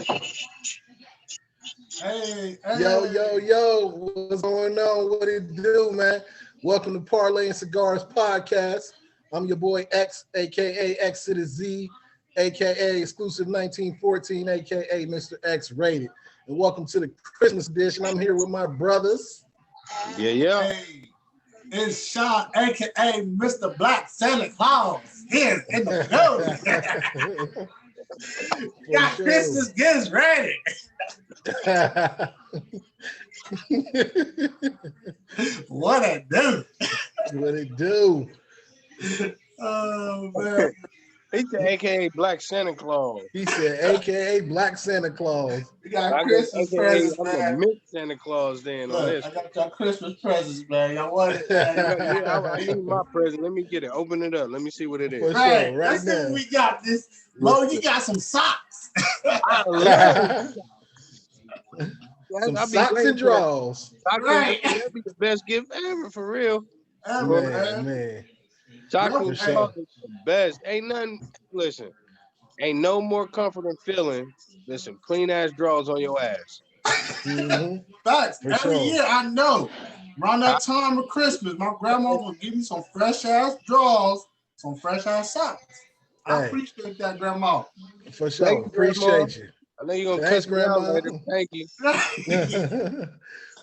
Yo, yo, yo, what's going on? What it do, man? Welcome to Parlay and Cigars Podcast. I'm your boy X, aka X to the Z, aka Exclusive 1914, aka Mr. X Rated. And welcome to the Christmas edition. I'm here with my brothers. Yeah. Hey, it's Sean, aka Mr. Black Santa Claus, here in the building. Got sure. Christmas gifts ready. What it do? What it do? Oh man. He said AKA Black Santa Claus. He said AKA Black Santa Claus. We got Christmas presents, I'm man. the mixed Santa Claus then on Look, this. I got your Christmas presents, man. Y'all want it? Man. I need my present. Let me get it. Open it up. Let me see what it is. For Right, sure, right let's see what now. we got this. Mo, you got some socks. Some socks and drawers. Right. That'd be the best gift ever, for real. Man. Socks For and sure. drawers is the best. Ain't nothing. Listen, ain't no more comforting feeling than some clean ass drawers on your ass. Mhm. Facts. For Every sure. year, I know. Around that time of Christmas, my grandma will give me some fresh ass drawers, some fresh ass socks. I Hey. appreciate that, grandma. For sure. Thank you, Appreciate you. I know you're gonna Thanks, cuss me out Grandma. later. Thank you.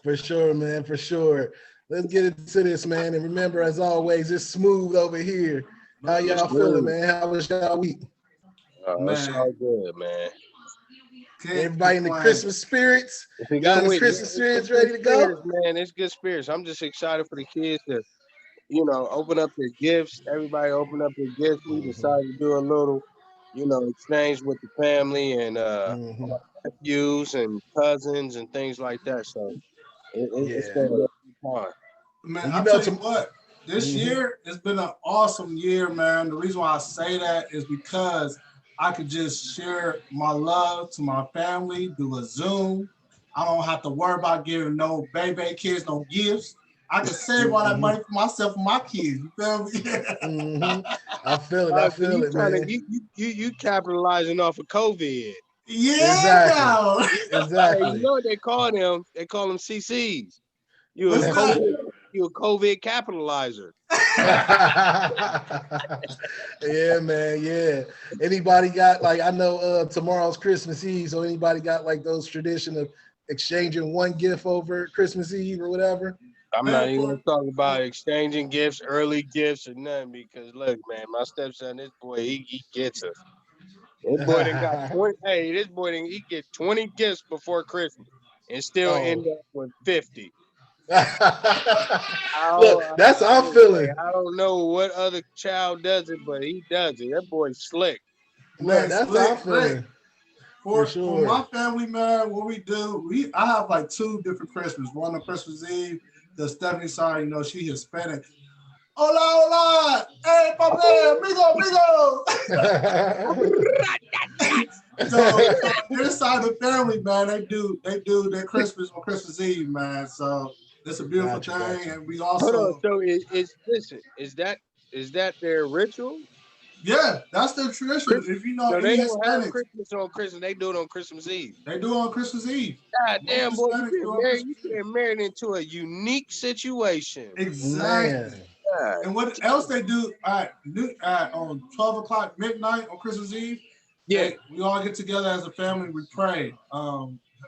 For sure, man. For sure. Let's get into this, man. And remember, as always, it's smooth over here. How y'all feeling, man? How was y'all week? It's Man. all good, man. Can't Everybody in the complain. Christmas spirits? Got the Christmas spirits ready to go? Spirits, man. It's good spirits. I'm just excited for the kids to, open up their gifts. Everybody open up their gifts. We decided to do a little, exchange with the family and Mhm. nephews and cousins and things like that. So it's Yeah. going to be fun. Man, And you I'll know tell you some- what, this Mhm. year it's been an awesome year, man. The reason why I say that is because I could just share my love to my family through a Zoom. I don't have to worry about giving no baby kids no gifts. I can save all that money for myself and my kids. You feel me? Mhm. I feel it. I feel it, man. You capitalizing off of COVID. Yeah, Exactly. no. Hey, you Exactly. know what they call them? They call them CCs. You a What's that? COVID capitalizer. Yeah, man. Yeah. Anybody got like I know tomorrow's Christmas Eve, so anybody got like those tradition of exchanging one gift over Christmas Eve or whatever? I'm Man, not even gonna talk about exchanging gifts, early gifts, or nothing because look, man, my stepson, this boy, he gets us. This boy done got 20. Hey, this boy done he get 20 gifts before Christmas and still end up with 50. Look, that's how I'm feeling. I don't know what other child does it, but he does it. That boy's slick. Look, that's how I'm feeling. For sure. my family, man, what we do, I have like two different Christmas. One on Christmas Eve, the Stephanie side, she Hispanic. Hola, hola, hey, papi, amigo. So this side of the family, man, they do their Christmas on Christmas Eve, man. So it's a beautiful thing, and we also. Hold on, so is that their ritual? Yeah, that's their tradition. If you know So any they don't have Hispanics, Christmas on Christmas. They do it on Christmas Eve. they do it on Christmas Eve. God damn, boy, Hispanics do it on you Christmas getting married into a unique situation. Exactly. Man. God. And what else they do on 12 o'clock midnight on Christmas Eve? Yeah. We all get together as a family. We pray,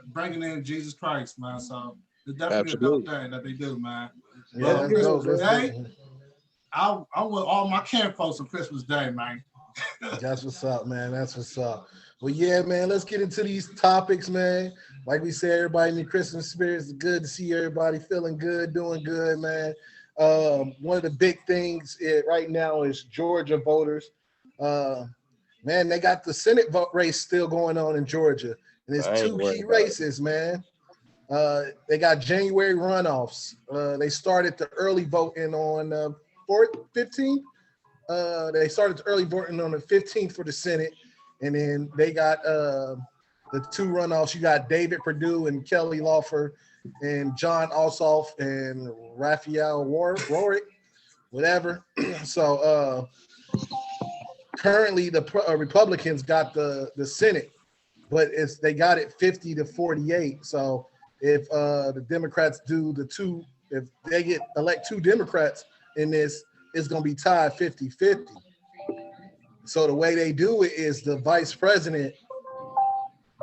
bringing in Jesus Christ, man. So it's definitely a dope thing that they do, man. Yeah, But that's dope. Christmas That's Day, dope. I'm with all my camp folks on Christmas Day, man. That's what's up, man. That's what's up. Well, yeah, man, let's get into these topics, man. Like we said, everybody in the Christmas spirit. It's good to see everybody feeling good, doing good, man. One of the big things right now is Georgia voters. Man, they got the Senate vote race still going on in Georgia. And it's two key races, man. They got January runoffs. They started the early voting on 15th. They started the early voting on the 15th for the Senate. And then they got the two runoffs. You got David Perdue and Kelly Loeffler and John Ossoff and Raphael Warwick, whatever. So currently the Republicans got the Senate. but they got it 50 to 48. So if the Democrats do if they elect 2 Democrats in this, it's going to be tied 50-50. So the way they do it is the vice president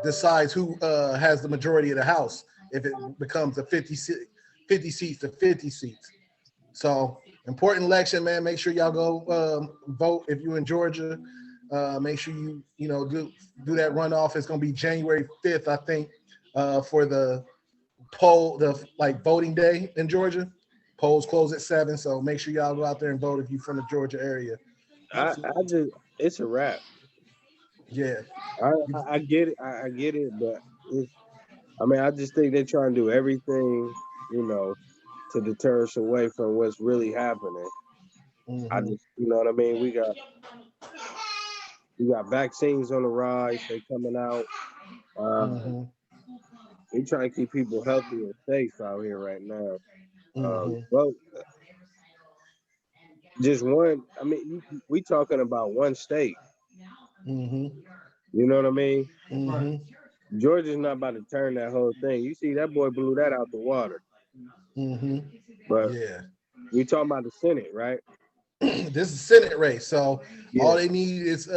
decides who has the majority of the House if it becomes a 50 seats to 50 seats. So important election, man. Make sure y'all go vote if you're in Georgia. Make sure you do that runoff. It's going to be January 5th, I think, for the poll, voting day in Georgia. Polls close at 7, so make sure y'all go out there and vote if you're from the Georgia area. It's a wrap. Yeah, I get it. I get it, but I just think they're trying to do everything, to deter us away from what's really happening. mm-hmm. You know what I mean? We got vaccines on the rise. They coming out. Mm-hmm. We're trying to keep people healthy and safe out here right now. Mm-hmm. Well, just one. We talking about one state. Mm-hmm. You know what I mean? Mm-hmm. Georgia's not about to turn that whole thing. You see, that boy blew that out the water. Mm-hmm. But yeah, we talking about the Senate, right? This is Senate race, so all they need is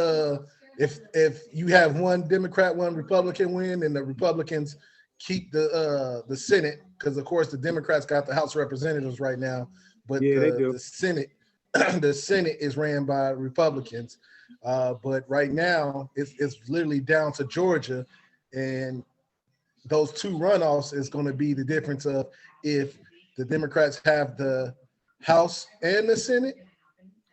if you have one Democrat, one Republican win, and the Republicans keep the Senate, because of course the Democrats got the House of Representatives right now, but the Senate the Senate is ran by Republicans. But right now it's literally down to Georgia, and those 2 runoffs is going to be the difference of if the Democrats have the House and the Senate,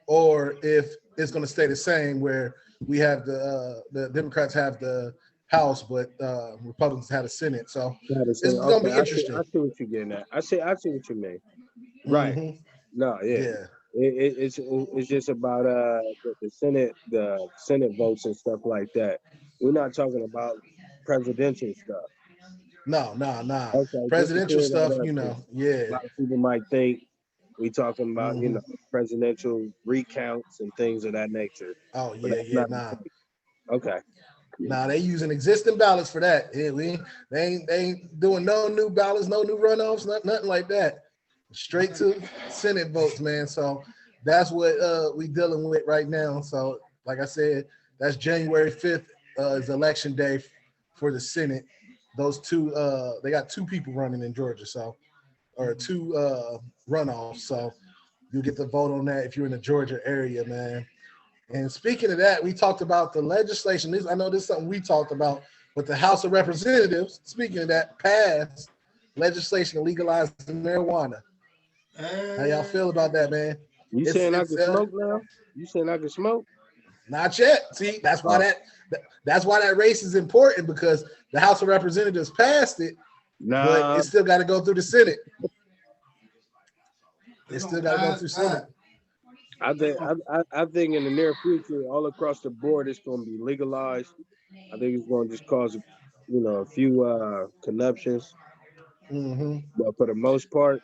or if it's going to stay the same where we have the Democrats have the House, but Republicans have the Senate. So it's going to be interesting. I see what you're getting at. I see what you mean. Right. Mm-hmm. No, yeah. It's just about the Senate votes and stuff like that. We're not talking about presidential stuff. No. Okay, presidential stuff, A lot of people might think we talking about, presidential recounts and things of that nature. Oh, nah. Okay. Nah, they using existing ballots for that. They ain't doing no new ballots, no new runoffs, nothing like that. Straight to Senate votes, man. So that's what we dealing with right now. So like I said, that's January 5th is election day for the Senate. Those 2, they got 2 people running in Georgia, or 2 runoffs. So you'll get to vote on that if you're in the Georgia area, man. And speaking of that, we talked about the legislation. I know this is something we talked about, but the House of Representatives, speaking of that, passed legislation to legalize marijuana. How y'all feel about that, man? You saying I can smoke now? You saying I can smoke? Not yet. See, that's why that race is important, because the House of Representatives passed it, but it still got to go through the Senate. It still got to go through Senate. I think in the near future, all across the board, it's going to be legalized. I think it's going to just cause, a few conniptions. Mm-hmm. But for the most part,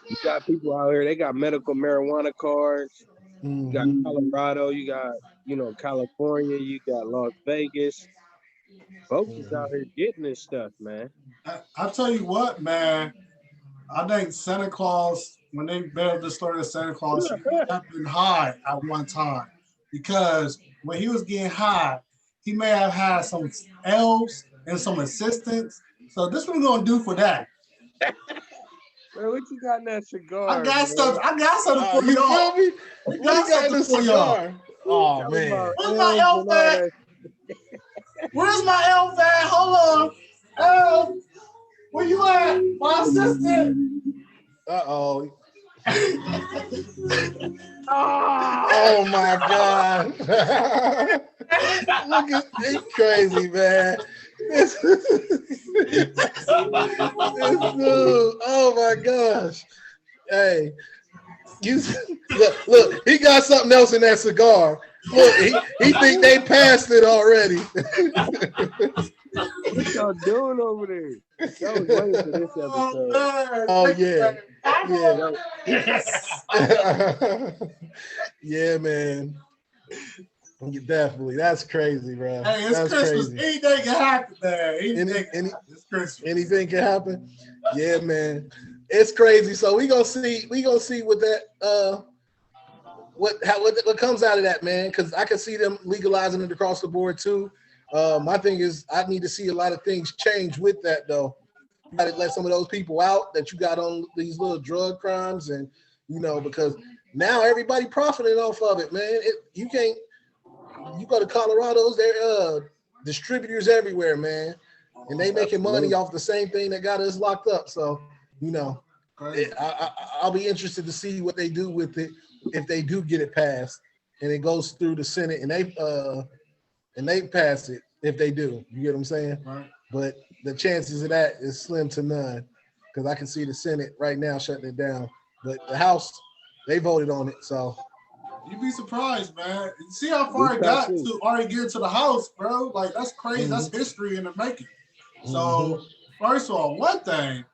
you got people out here. They got medical marijuana cards. Mm-hmm. You got Colorado. You got, California. You got Las Vegas. Folks is out here getting this stuff, man. I'll tell you what, man. I think Santa Claus, when they built the story of Santa Claus, he have been high at one time, because when he was getting high, he may have had some elves and some assistants. So this what we're gonna do for that. Man, what you got in that cigar? I got something for you y'all. feel me? What you got in the cigar? Oh man. Where's my elf bag? Where's my elf bag? Hold on. Elf, where you at? My assistant. Uh-oh. Oh my God. Look at it's crazy, man. This dude. Oh my gosh. Hey, you look, he got something else in that cigar. Look, he think they passed it already. What y'all doing over there? I was waiting for this episode. Oh yeah. Yes. Yeah, man. Definitely. That's crazy, bro. Hey, it's That's Christmas. crazy. Anything can happen, man. It's Christmas. Anything can happen. Yeah, man. It's crazy. So we gonna see what that what comes out of that, man. Because I can see them legalizing it across the board too. My thing is I need to see a lot of things change with that though. You gotta let some of those people out that you got on these little drug crimes, and because now everybody profiting off of it, man. You can't. You go to Colorado's, they're distributors everywhere, man, and they making money off the same thing that got us locked up. So, I'll be interested to see what they do with it if they do get it passed and it goes through the Senate and they pass it if they do. You get what I'm saying? Right. But the chances of that is slim to none because I can see the Senate right now shutting it down, but the House they voted on it, so. You'd be surprised, man. See how far it got to already get to the House, bro. Like that's crazy. Mm-hmm. That's history in the making. So first of all, one thing,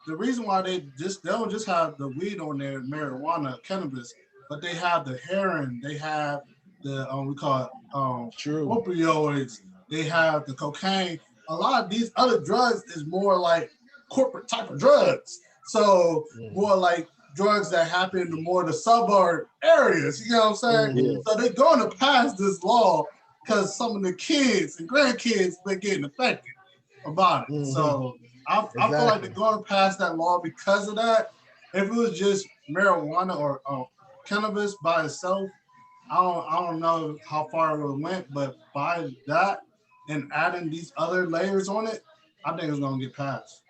the reason why they don't just have the weed on there, marijuana, cannabis, but they have the heroin, they have the we call it opioids, they have the cocaine. A lot of these other drugs is more like corporate type of drugs. So more like drugs that happen in more the suburb areas, you know what I'm saying? Mm-hmm. So they're going to pass this law because some of the kids and grandkids been getting affected about it. Mm-hmm. So I feel like they're going to pass that law because of that. If it was just marijuana or cannabis by itself, I don't know how far it went, but by that and adding these other layers on it, I think it's going to get passed.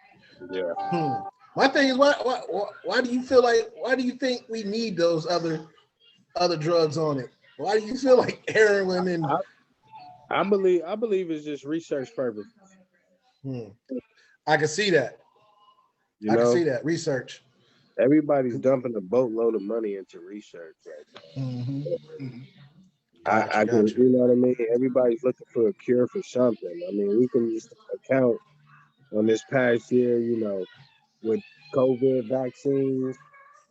Yeah. My thing is, why do you feel like? Why do you think we need those other drugs on it? Why do you feel like heroin and? I believe it's just research purposes. I can see that. I can see that research. Everybody's dumping a boatload of money into research right now. Mm-hmm. I can, you know what I mean? Everybody's looking for a cure for something. I mean, we can just account on this past year, with COVID vaccines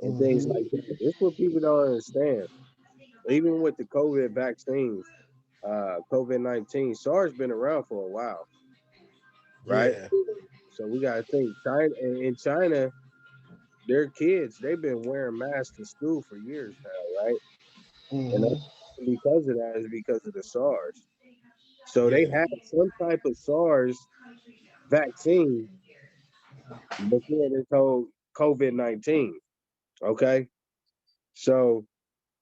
and things like that. It's what people don't understand. Even with the COVID vaccines, COVID-19, SARS been around for a while, right? Yeah. So we got to think, in China, their kids, they've been wearing masks in school for years now, right? And because of that is because of the SARS. So they had some type of SARS vaccine before this whole COVID-19. Okay. So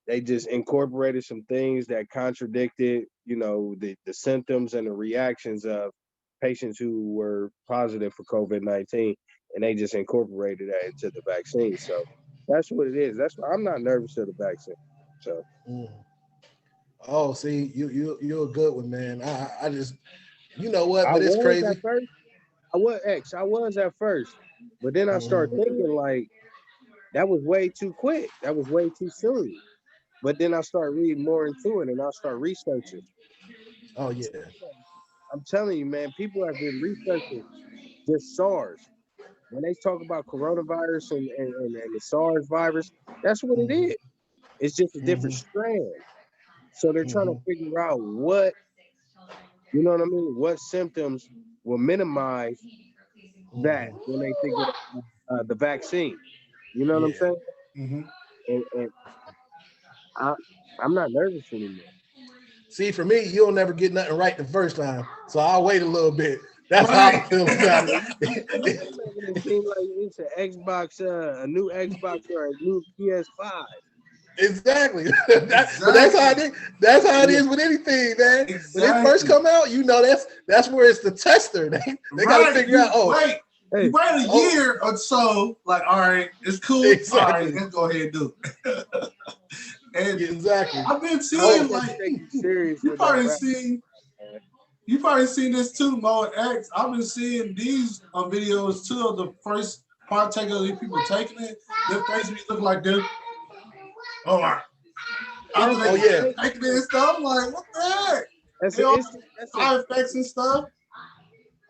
they just incorporated some things that contradicted, the symptoms and the reactions of patients who were positive for COVID-19, and they just incorporated that into the vaccine. So that's what it is. That's why I'm not nervous of the vaccine. So. Oh, see, you're a good one, man. I just, you know what? But it's crazy. I was at first, but then I started thinking like that was way too quick. That was way too soon. But then I started reading more into it, and I started researching. Oh yeah, I'm telling you, man. People have been researching just SARS. When they talk about coronavirus and the SARS virus, that's what it is. It's just a different strand. So they're trying to figure out what, what symptoms will minimize that when they think of the vaccine. You know what I'm saying? And I'm not nervous anymore. See, for me, you'll never get nothing right the first time, so I'll wait a little bit. That's how I feel about it. It seems like it's an Xbox, a new Xbox or a new PS5. Exactly. That's how it is. That's how it is with anything, man. Exactly. When they first come out, that's where it's the tester. They got to figure out. Wait a year or so. Like, all right, it's cool. Exactly. All right, let's go ahead and do it. And exactly. I've been seeing you probably seen this too, Mo X. I've been seeing these videos too of the first partaker of these people taking it. Their face look like this. Oh my! Taking it and stuff. I'm like, what the heck? That's side effects and stuff.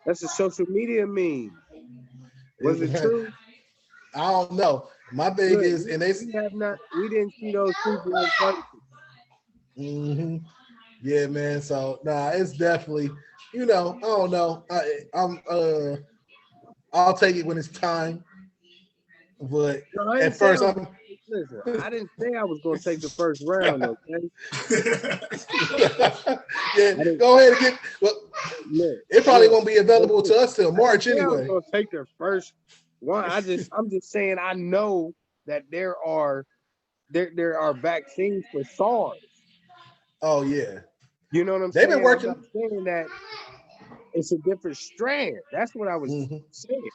That's a social media meme. Was it true? I don't know. My thing is, and we didn't see those people in person. Yeah, man. So nah, it's definitely, I don't know. I'll take it when it's time. But No, I at ain't say I first was. I'm Listen, I didn't say I was gonna take the first round. Okay, yeah, I didn't. go ahead and get well, Look, it probably look, won't be available to us till I didn't March say I was anyway. gonna take the first one. I'm just saying I know that there are vaccines for SARS. Oh yeah. You know what I'm They've been saying? I'm working. not saying that it's a different strand. That's what I was Mhm. saying.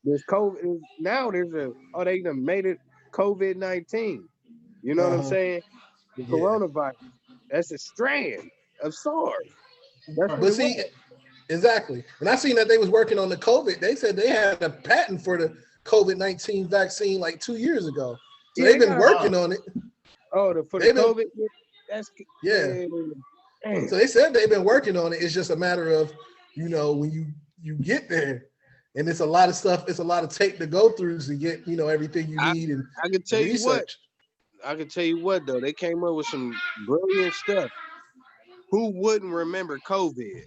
There's COVID now. They done made it COVID-19. You know what I'm Uh-huh. saying? The Yeah. coronavirus. That's a strand of SARS. That's what But it was. see, exactly. When I seen that they was working on the COVID, they said they had a patent for the COVID-19 vaccine like 2 years ago. So Yeah, they've they been got working on it. for the They've been COVID. That's yeah. man. Damn. So they said they've been working on it. It's just a matter of, when you get there, and it's a lot of stuff. It's a lot of tape to go through to get everything you I need and I can the tell you what. research I can tell you what though. They came up with some brilliant stuff. Who wouldn't remember COVID?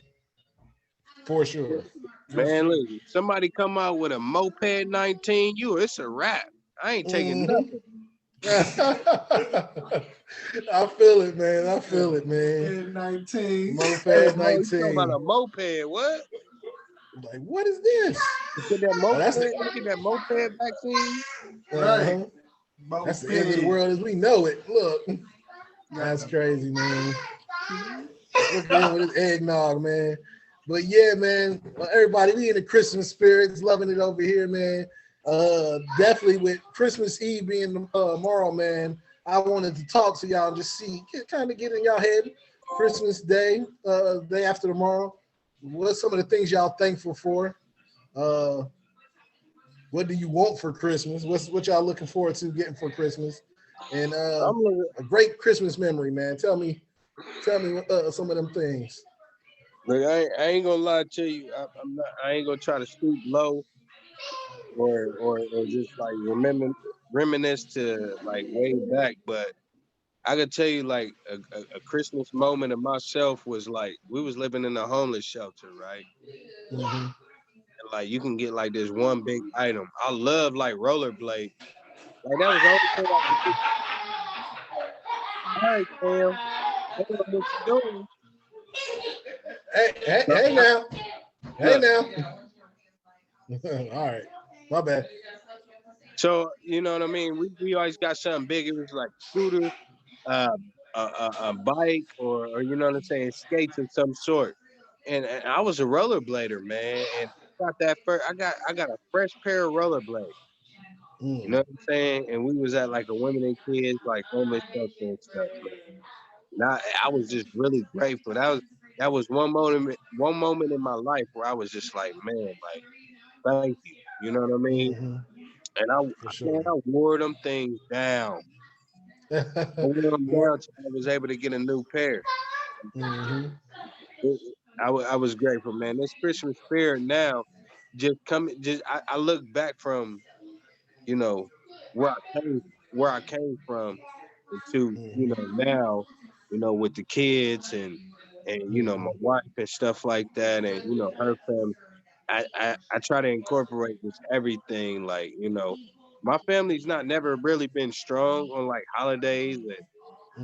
for sure. Man, look, somebody come out with a moped 19, it's a wrap. I ain't taking Mhm. nothing. I feel it, man. I feel it, man. 19. Moped Hey, boy, you talking about 19. a moped? What? Like, what is this? Get that Oh, moped? that's the Get that moped vaccine? Right. uh-huh. Both That's the end of the world as we know it. Look, that's crazy, man. Look at him with his eggnog, man. But yeah, man. Well, everybody, we in the Christmas spirits, loving it over here, man. Definitely with Christmas Eve being tomorrow, man. I wanted to talk to y'all and just see, kind of get in y'all head. Christmas Day, day after tomorrow. What's some of the things y'all thankful for? Uh, what do you want for Christmas? What y'all looking forward to getting for Christmas? And I'm looking. a great Christmas memory, man. Tell me some of them things. Look, I ain't gonna lie to you. I'm not. I ain't gonna try to stoop low or just like reminisce to like way back. But I could tell you like a Christmas moment of myself was like we was living in a homeless shelter, right? Mm-hmm. And like you can get like this one big item. I love like rollerblade. Like that was the only thing I could do. All right, Cam. I don't know what you doing. So Hey now, hey look, now. All right, my bad. so you know what I mean. We always got something big. It was like scooter, uh, a bike, or you know what I'm saying, skates of some sort. And I was a rollerblader, man. And I got that first. I got a fresh pair of rollerblades. You know Mm. what I'm saying? And we was at like a women and kids like homeless shelter and stuff, man. And I was just really grateful. That was one moment in my life where I was just like, man, like thank you. You know what I mean? Hmm. And For man, sure. I wore them things down. I wore them Wor- down till I was able to get a new pair. mhm. I was grateful, man. This Christmas spirit now, I look back from, you know, where I came from to, Mhm. now, with the kids and my Mhm. wife and stuff like that, and her family. I try to incorporate just everything, like, my family's not never really been strong on like holidays, and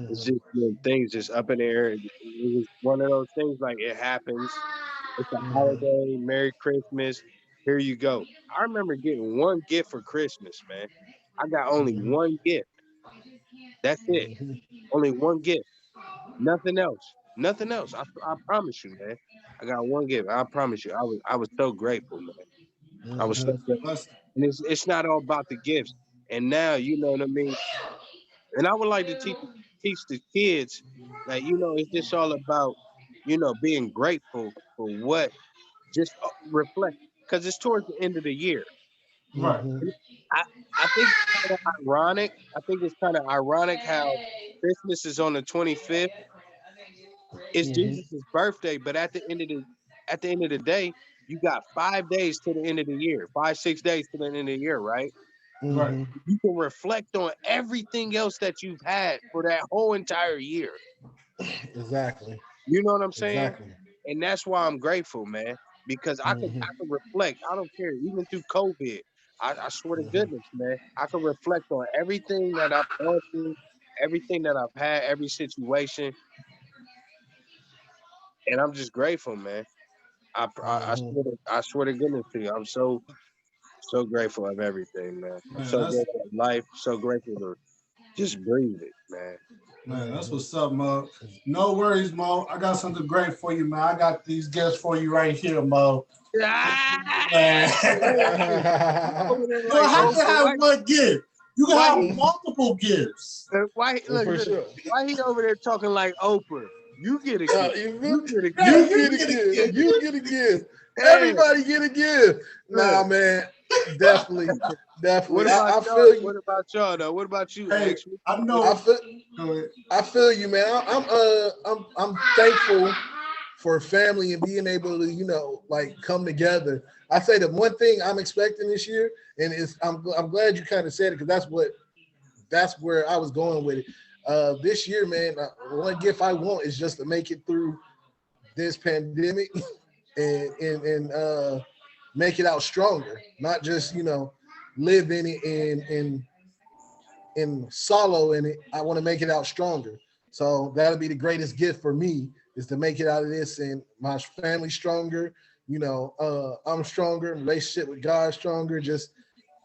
it's Mhm. just things just up in the air. It was one of those things like it happens. It's a Mhm. holiday, Merry Christmas. Here you go. I remember getting one gift for Christmas, man. I got only Mhm. one gift. That's it. Mhm. Only one gift. Nothing else. Nothing else. I promise you, man. I got one gift. I promise you. I was so grateful, man. I was so Mhm. grateful. And it's not all about the gifts. And now, you know what I mean? And I would like to teach the kids that, it's just all about, being grateful for what just reflect, because it's towards the end of the year. Right. Mhm. And I I think it's kind of ironic. I think it's kind of ironic how Christmas is on the 25th. It's Mhm. Jesus' birthday, but at the end of the day, you got 5 days to the end of the year, 5, 6 days to the end of the year, right? Right. Mhm. You can reflect on everything else that you've had for that whole entire year. Exactly. You know what I'm saying? Exactly. And that's why I'm grateful, man, because Hmm. I can reflect. I don't care, even through COVID. I swear to Hmm. goodness, man, I can reflect on everything that I've gone through, everything that I've had, every situation, and I'm just grateful, man. Hmm. I swear to goodness to you, I'm so grateful of everything, man. I'm Man, so that's grateful of life, so grateful to just breathe it, man. Man, that's Hmm. what's up, Mo. No worries, Mo. I got something great for you, man. I got these gifts for you right here, Mo. Ah, Man. hey, you over there You don't like have to Oprah? have one gift. You can Why have he, multiple gifts. look, For look, sure. why he over there talking like Oprah? You get a gift. You feel You me? get a Yeah, gift. You you get a get a gift. gift. You get a gift. Hey, Everybody get a gift. Nah, look. man. Definitely. What Definitely. about I y'all? feel you. What about y'all though? What about you, Hey, X? What I you I know. feel Go ahead. I feel you, man. I'm thankful for family and being able to, like come together. I say the one thing I'm expecting this year, and I'm glad you kind of said it because that's where I was going with it. This year, man, one gift I want is just to make it through this pandemic and make it out stronger, not just live in it and solo in it. I want to make it out stronger. So that'll be the greatest gift for me is to make it out of this and my family stronger. I'm stronger, relationship with God stronger. Just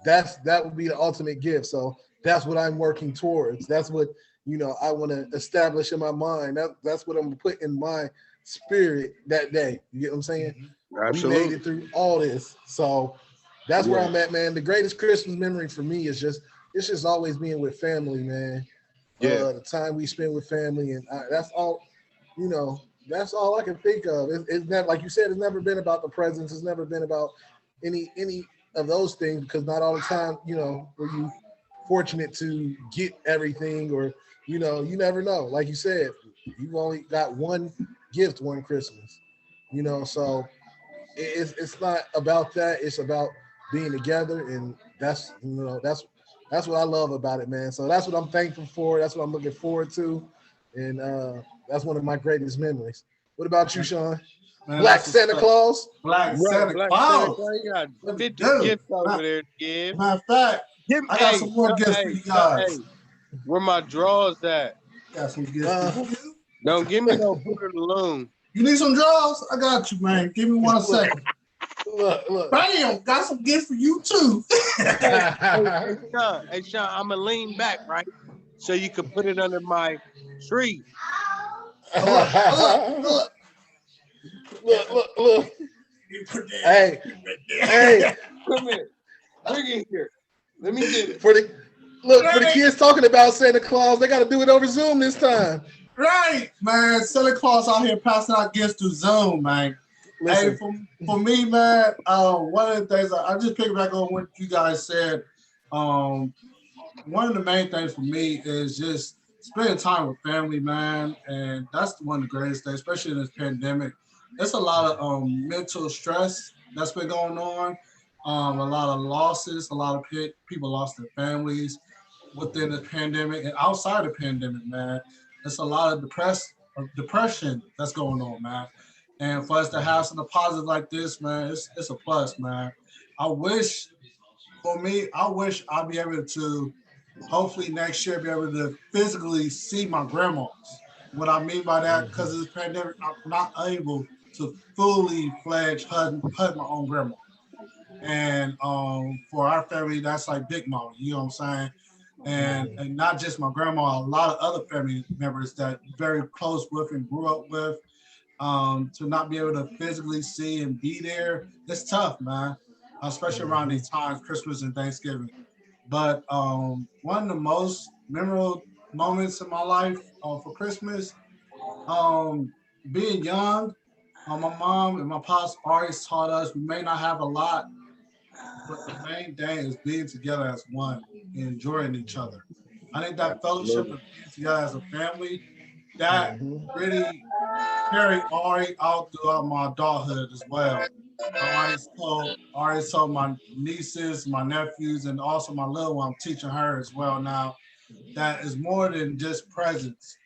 that would be the ultimate gift. So that's what I'm working towards. That's what I want to establish in my mind. That's what I'm gonna put in my spirit that day. You get what I'm saying? We made absolutely. it through all this. So that's where Yeah, I'm at, man. The greatest Christmas memory for me is just it's just always being with family, man. yeah, The time we spend with family, and that's all. You know, that's all I can think of. It's never, like you said, it's never been about the presents. It's never been about any of those things because not all the time, were you fortunate to get everything, or you never know. Like you said, you've only got one gift one Christmas. So it's not about that. It's about being together, and that's what I love about it, man. So that's what I'm thankful for. That's what I'm looking forward to, and that's one of my greatest memories. What about you, Sean? Man, Black that's what's Santa up. Claus? Black right. Santa Black Santa Claus. Claus, you got What it 50 do? gifts over there to give. Matter of fact, Give me, I got some more gifts for you guys. hey, where my drawers at? Got some gifts for Uh, you. Don't give me no Fruit of the Loom. You need some draws? I got you, man. Give me one look, second. look. Bam! Got some gifts for you too. Hey, Sean, I'm gonna lean back, right? So you can put it under my tree. look, look, look. Look. You put that Hey, right hey, there. Come here. Bring it here. Let me get it. for the Right, kids talking about Santa Claus, they got to do it over Zoom this time. right, man. Santa Claus out here passing out gifts to Zoom, man. Hey, Listen. for me, man, one of the things I just pick back on what you guys said. Um, One of the main things for me is just spending time with family, man, and that's one of the greatest things, especially in this pandemic. There's a lot of mental stress that's been going on, a lot of losses, a lot of people lost their families within the pandemic and outside the pandemic, man. There's a lot of depression that's going on, man. And for us to have something positive like this, man, it's a plus, man. I wish, for me, I wish I'd be able to hopefully next year be able to physically see my grandmas. What I mean by that, because of this pandemic, I'm not able to fully fledged hug my own grandma. And for our family, that's like big mama, you know what I'm saying? And not just my grandma, a lot of other family members that very close with and grew up with. To not be able to physically see and be there, it's tough, man. Especially around these times, Christmas and Thanksgiving. But one of the most memorable moments in my life for Christmas, um, being young, my mom and my pops always taught us we may not have a lot, but the main thing is being together as one and enjoying each other. I think that fellowship Absolutely. of being together as a family, that Mhm. really carried already out throughout my adulthood as well. I always told my nieces, my nephews, and also my little one, I'm teaching her as well now, that is more than just presents.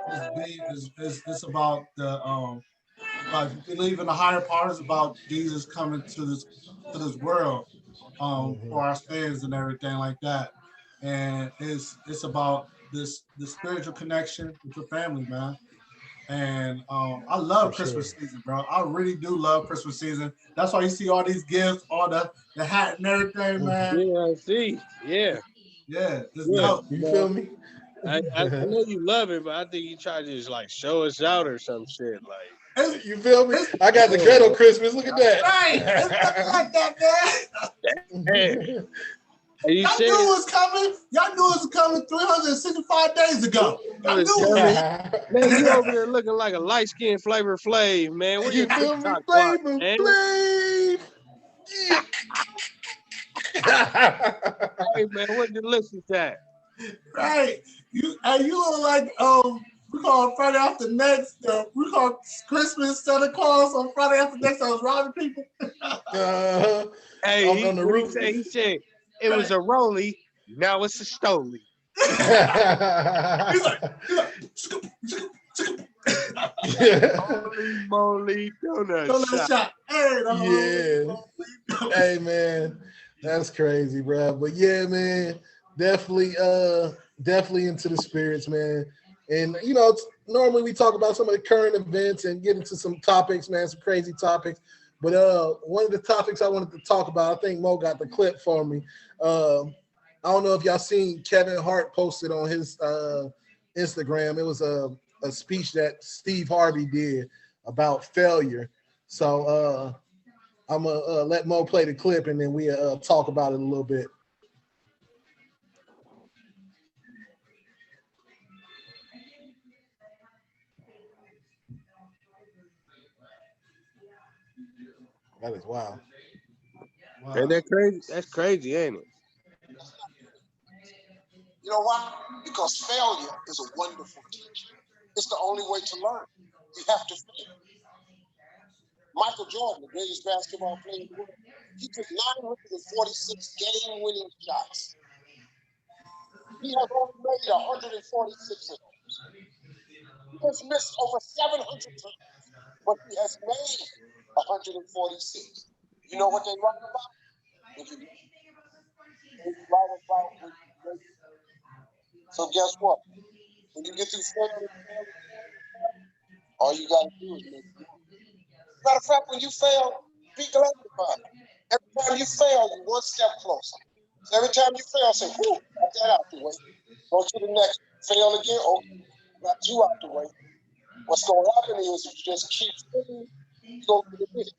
it's about the like you believe in the higher part is about Jesus coming to this world for our sins and everything like that. And it's about the spiritual connection with your family, man. And I For love sure. Christmas season, bro. I really do love Christmas season. That's why you see all these gifts, all the hat and everything, man. Yeah, I see. Yeah, Yeah, it's yeah. dope. You But feel me? I know you love it, but I think you try to just like show us out or some shit. Like, It's, You feel me? it's I got the yeah, ghetto Christmas. Look at right. It's nothing that. like that, man. man. Are you Y'all knew it serious? was coming. Y'all knew it was coming 365 days ago. It Y'all was knew coming. it. Man, you over there looking like a light skinned Flavor Flav, man. Where your You feel me? TikTok watch, Flavor man? Flav. Yeah. Hey, man, where the listen at? Right. You look like we call Friday after next. We call Christmas Santa Claus on Friday after next. I was robbing people. Hey, On the what he roof. say? He said it was a Rolly. Now it's a Stoli. He's like, Holy moly donut don't let shop. shot. Hey, Yeah. the Hey man, that's crazy, bro. But yeah, man, definitely, definitely into the spirits, man. And you know, normally we talk about some of the current events and get into some topics, man, some crazy topics. But one of the topics I wanted to talk about, I think Mo got the clip for me. I don't know if y'all seen Kevin Hart posted on his Instagram. It was a speech that Steve Harvey did about failure. So I'm gonna let Mo play the clip and then we talk about it a little bit. That is wild. Ain't that crazy? That's crazy, ain't it? You know why? Because failure is a wonderful teacher. It's the only way to learn. You have to fail. Michael Jordan, the greatest basketball player in the world, he took 946 game-winning shots. He has only made 146 of those. He has missed over 700 times, but he has made 146. You know what they write about? If you write about when you make it. So guess what? When you get through failing, all you got to do is make it. Matter of fact, when you fail, be glad about it. Every time you fail, you're one step closer. So every time you fail, say, whew, got that out the way. Go to the next. Fail again, oh, got you out the way. What's going to happen is if you just keep failing, you go to the minute.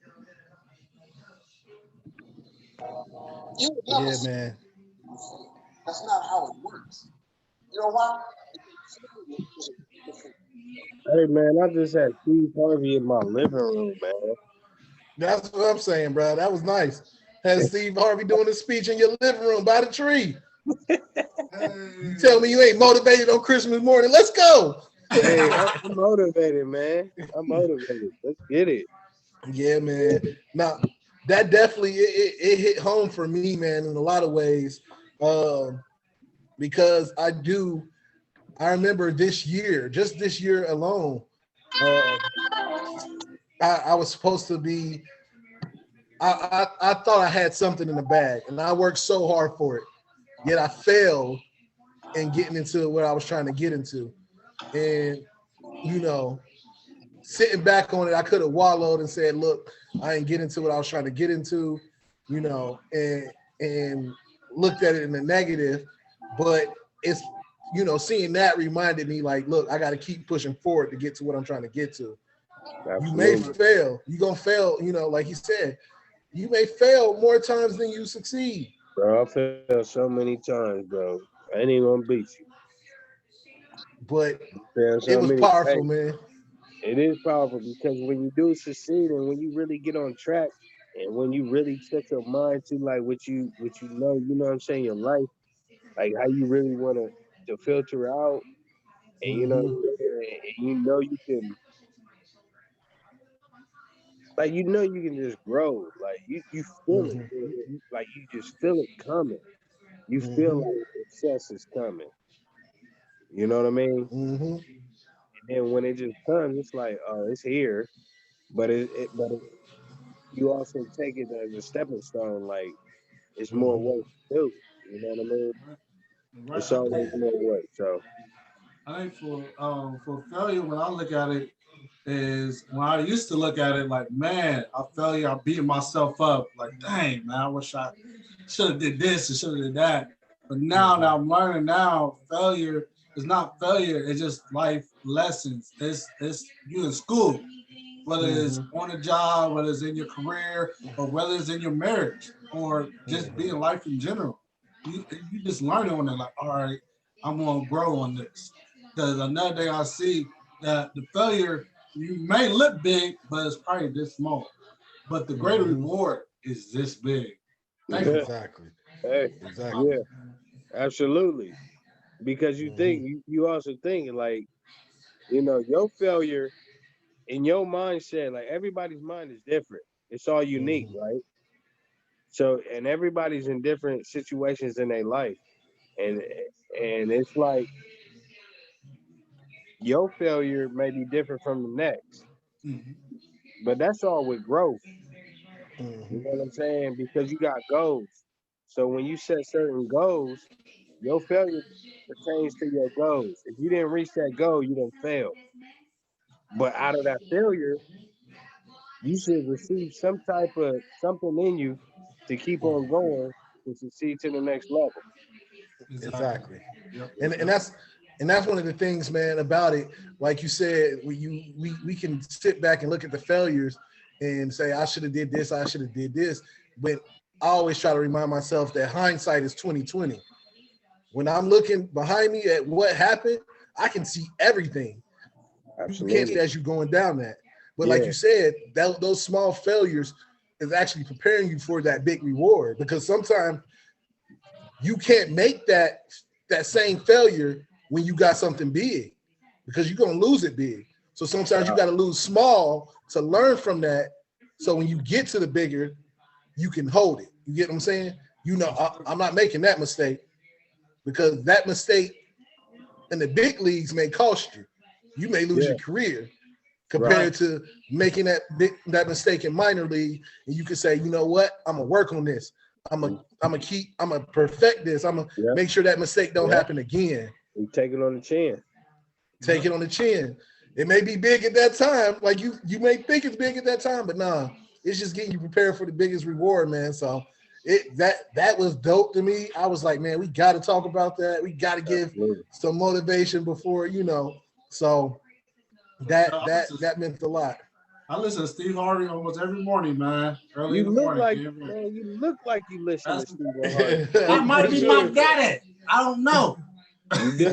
You would never Yeah, see man. you fail. That's not how it works. You know why? Failure is a wonderful. Hey, man, I just had Steve Harvey in my living room, man. That's what I'm saying, bro. That was nice. Had Steve Harvey doing a speech in your living room by the tree. You tell me you ain't motivated on Christmas morning. Let's go. Hey, I'm motivated, man. I'm motivated. Let's get it. Yeah, man. Now that definitely it hit home for me, man, in a lot of ways. Um, because I remember this year, just this year alone, uh, I was supposed to be. I thought I had something in the bag, and I worked so hard for it. Yet I failed in getting into what I was trying to get into, and you know, sitting back on it, I could have wallowed and said, "Look, I ain't get into what I was trying to get into," you know, and looked at it in the negative. But it's seeing that reminded me, like, look, I got to keep pushing forward to get to what I'm trying to get to. You may Absolutely. fail. You're gonna fail, like he said, you may fail more times than you succeed. Bro, I failed so many times, bro. I ain't even gonna beat you. But Failed it so was many. powerful, Hey, man. it is powerful because when you do succeed and when you really get on track and when you really set your mind to like what you know what I'm saying, your life, like how you really want to filter out and Hmm. and you can like you can just grow. Like you feel it. Hmm. Like you just feel it coming. You feel Hmm. like success is coming. You know what I mean? Hmm. and when it just comes, it's like, oh, it's here, but you also take it as a stepping stone. Like it's more work to do. You know what I mean? Right. It's always more work. So I think for failure, when I look at it, is when I used to look at it like, man, I failure, I beat myself up. Like, dang, man, I wish I should have did this and should have did that. But now that I'm learning now, failure is not failure. It's just life lessons. It's you in school, whether it's on a job, whether it's in your career, or whether it's in your marriage, or just being life in general. You just learn on it. Like, all right, I'm gonna grow on this. Because another day I see that the failure, you may look big, but it's probably this small. But the greater reward is this big. Thank you. Exactly. hey, Exactly. yeah, absolutely. Because you think you also think like, your failure in your mindset, like everybody's mind is different. It's all unique, right? So, and everybody's in different situations in their life, and it's like your failure may be different from the next, but that's all with growth. You know what I'm saying? Because you got goals. So when you set certain goals, your failure pertains to your goals. If you didn't reach that goal, you didn't fail. But out of that failure, you should receive some type of something in you to keep on going to succeed to the next level. Exactly. Yep. And that's one of the things, man, about it. Like you said, we can sit back and look at the failures and say, I should have did this, I should have did this. But I always try to remind myself that hindsight is 20/20. When I'm looking behind me at what happened, I can see everything. Absolutely. You can't see as you're going down that. But like you said, those small failures is actually preparing you for that big reward, because sometimes you can't make that same failure when you got something big, because you're going to lose it big. So sometimes you got to lose small to learn from that. So when you get to the bigger, you can hold it. You get what I'm saying? I'm not making that mistake, because that mistake in the big leagues may cost you. You may lose your career compared to making that mistake in minor league. And you can say, you know what? I'm gonna work on this. I'm gonna perfect this. I'm gonna make sure that mistake don't happen again. You take it on the chin. Take it on the chin. It may be big at that time, like you may think it's big at that time, but nah, it's just getting you prepared for the biggest reward, man. So that was dope to me. I was like, man, we got to talk about that. We got to give some motivation before, So that meant a lot. I listen to Steve Harvey almost every morning, man. Early You in the look morning. you look like you listen to Steve Harvey. That might be my daddy. I don't know. You do. You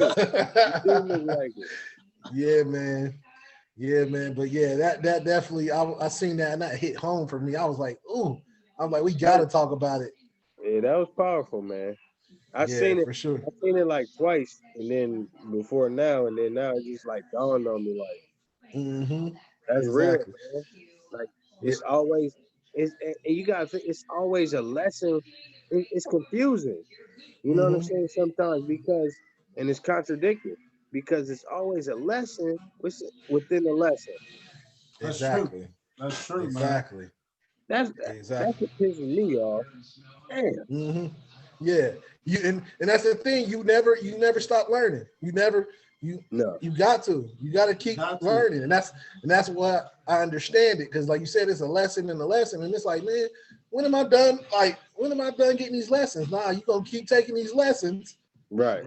do look like it. Yeah, man. But yeah, that definitely, I seen that and that hit home for me. I was like, ooh. I'm like, we got to talk about it. Yeah, that was powerful, man. I've seen it for sure. I've seen it like twice, and then before now, and then now it just like dawned on me like, that's real, man. Like it's always and you gotta think it's always a lesson. It's confusing, you know what I'm saying? Sometimes and it's contradictory, because it's always a lesson within the lesson. Exactly. That's true, exactly. Man. That's what pisses me off. Damn. Yeah. And that's the thing. You never stop learning. You got to keep learning. And that's what I understand it. Because like you said, it's a lesson and a lesson. And it's like, man, when am I done? Like, when am I done getting these lessons? Nah, you're gonna keep taking these lessons. Right.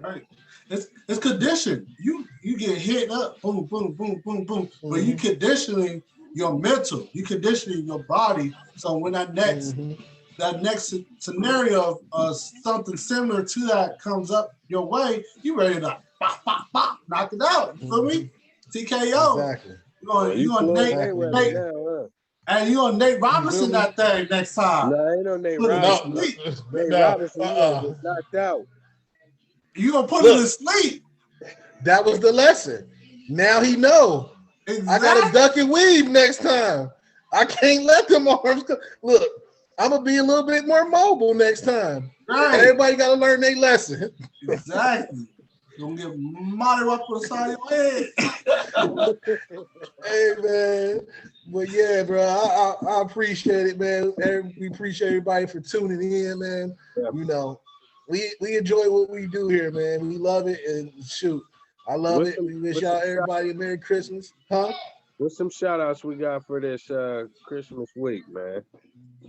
It's conditioned. You get hit up, boom, boom, boom, boom, boom. But you conditioning your mental, you conditioning your body. So when that next scenario of something similar to that comes up your way, you ready to pop, pop, pop, knock it out. You feel me? TKO. Exactly. You gonna Nate, and you gonna Nate Robinson that thing next time. No, ain't no Nate Robinson. Nate Robinson, you knocked out. You gonna put him to sleep. That was the lesson. Now he know. Exactly. I gotta duck and weave next time. I can't let them arms go. Look, I'm gonna be a little bit more mobile next time. Right. Everybody gotta learn their lesson. Exactly. You're gonna get money up on the side of your head. Hey man, but yeah, bro, I appreciate it, man. We appreciate everybody for tuning in, man. Yeah. You know, we enjoy what we do here, man. We love it, and shoot, I love it. We wish y'all everybody a Merry Christmas, huh? What's some shout outs we got for this Christmas week, man?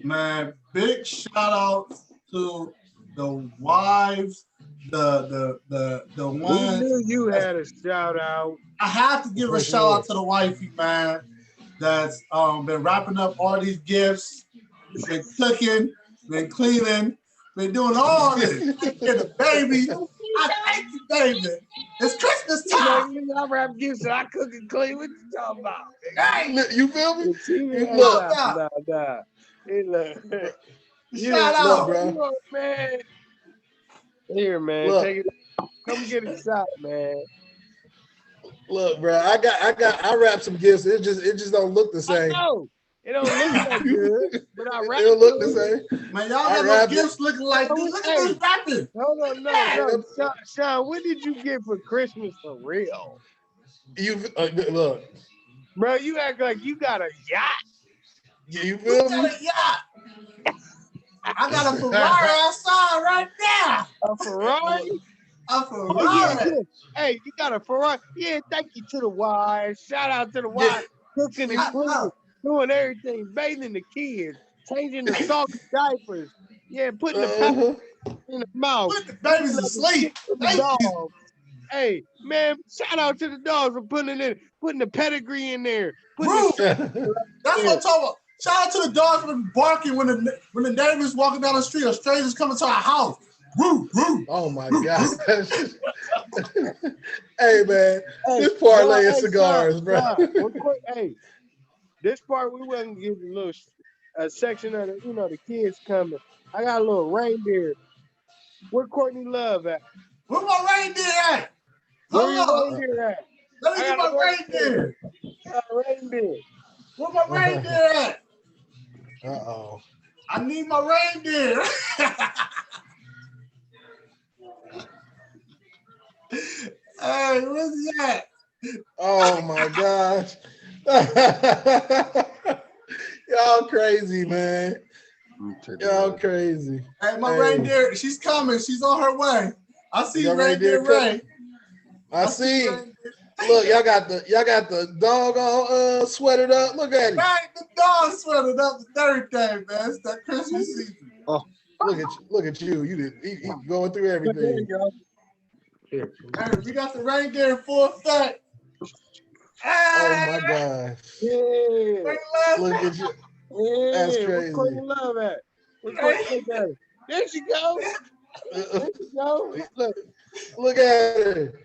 Man, big shout out to the wives, the We ones. knew you had a shout out. I have to give a shout out to the wifey, man, that's been wrapping up all these gifts, been cooking, been cleaning, been doing all this. And the baby, I thank you, David. It's Christmas time. I wrap gifts and I cook and clean. What you talking about? Hey, You feel me? Look. shout out, bro. Look, man. Here, man. Look. Take it. Come get a shot, man. Look, bro, I wrapped some gifts. It just don't look the I same. know. It don't look that good, but I It wrapped don't look it. the same. man, y'all I got no wrapped it. gifts looking like this. Look at this wrapping. Hold on, no. Sean, what did you get for Christmas for real? You look, Bro, you act like you got a yacht. you You feel got me? a yacht. I got a Ferrari outside right now. A Ferrari? A Oh, Ferrari. yeah. Hey, you got a Ferrari? Yeah, thank you to the wives. Shout out to the wives. Cooking and cleaning, doing everything, bathing the kids, changing the soggy diapers. Yeah, putting the pepper in the mouth. Put the babies to sleep. The Thank you. dog. Hey, man, shout out to the dogs for putting the pedigree in there. Rude. That's what I'm talking about. Shout out to the dogs for barking when the neighbors walking down the street or strangers coming to our house. Woo, woo. Oh my God. Hey man, this parlay of cigars, bro. Hey, this part we wasn't giving a little section of the kids coming. I got a little reindeer. Where Courtney Love at? Where my reindeer at? Where Hold your on. reindeer at? Let me get my reindeer. Reindeer. Where my reindeer at? Uh-oh. I need my reindeer. Hey, where's he at? Oh my gosh. Y'all crazy, man. Y'all crazy. Hey, my Hey. reindeer, she's coming. She's on her way. I see Your reindeer reindeer Ray. I see. reindeer. Look, y'all got the dog all sweated up. Look at him. Right, the dog sweated up the third day, man. It's that Christmas season. Look at you. You did he going through There everything. you go. Here. Hey, we got the reindeer in full effect. Oh my gosh. Yeah. Look at you. Yeah. That's Where crazy. Courtney Love at? Where Courtney Love at? There she go. There she go. Look. Look at her.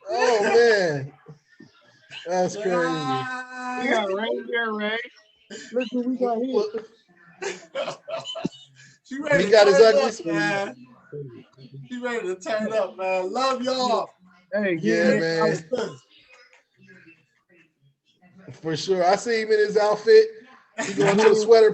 Oh man. That's crazy. We got reindeer Ray. Look who we got here. Look, She ready He to got his turn ugly- up, man. She ready to turn up, man. Love y'all. Hey, Yeah, man. For sure. I see him in his outfit. He going to the sweater